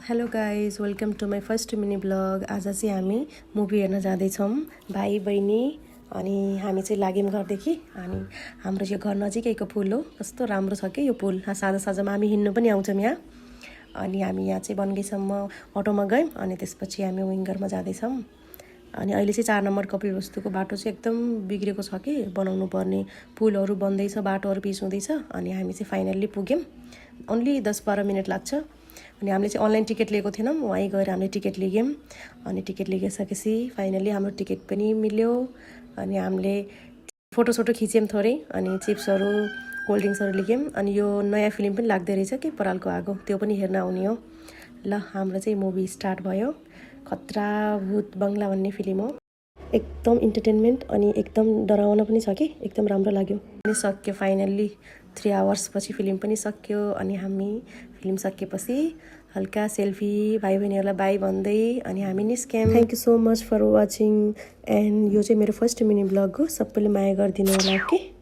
Hello guys, welcome to my first mini blog. आज चाहिँ हामी मुभी हेर्न जाँदैछौँ, भाइ बहिनी। अनि हामी चाहिँ लाग्यौँ घरदेखि। अनि हाम्रो यो घर नजिकैको पुल हो, कस्तो राम्रो छ कि यो पुल। साँझ साँझमा हामी हिँड्नु पनि आउँछौँ यहाँ। अनि हामी यहाँ चाहिँ बनगेसम्म अटोमा गयौँ, अनि त्यसपछि हामी विङ्गरमा जाँदैछौँ। अनि अहिले चाहिँ 4 नम्बर कपिलवस्तुको बाटो चाहिँ एकदम बिग्रेको छ कि, बनाउनु पर्ने। पुलहरू बन्दैछ, बाटोहरू पिच हुँदैछ। अनि हामी चाहिँ फाइनल्ली पुग्यौँ। ओन्ली 10-12 मिनट लाग्छ। अनि हामीले चाहिँ अनलाइन टिकट लिएको थिएनौँ, वहीँ गएर हामीले टिकट लिग्यौँ। अनि टिकट लिइसकेपछि फाइनल्ली हाम्रो टिकट पनि मिल्यो। अनि हामीले फोटोसोटो खिच्यौँ थोरै, अनि चिप्सहरू कोल्ड ड्रिङ्क्सहरू लिग्यौँ। अनि यो नयाँ फिल्म पनि लाग्दै रहेछ कि, परालको आगो, त्यो पनि हेर्न आउने हो। ल, हाम्रो चाहिँ मुभी स्टार्ट भयो। खतरा भूत बङ्गला भन्ने फिल्म हो। एकदम इन्टरटेनमेन्ट अनि एकदम डरावना पनि छ कि, एकदम राम्रो लाग्यो। अनि सक्यो फाइनल्ली, 3 आवर्स पछि फिल्म पनि सक्यो। अनि हामी फिल्म सकेपछि हल्का सेल्फी भाइ बहिनीहरूलाई बाई भन्दै अनि हामी निस्क्यौँ। Thank you so much for watching. And यो चाहिँ मेरो फर्स्ट मिनी ब्लग हो। सबैले माया गरिदिनु होला कि।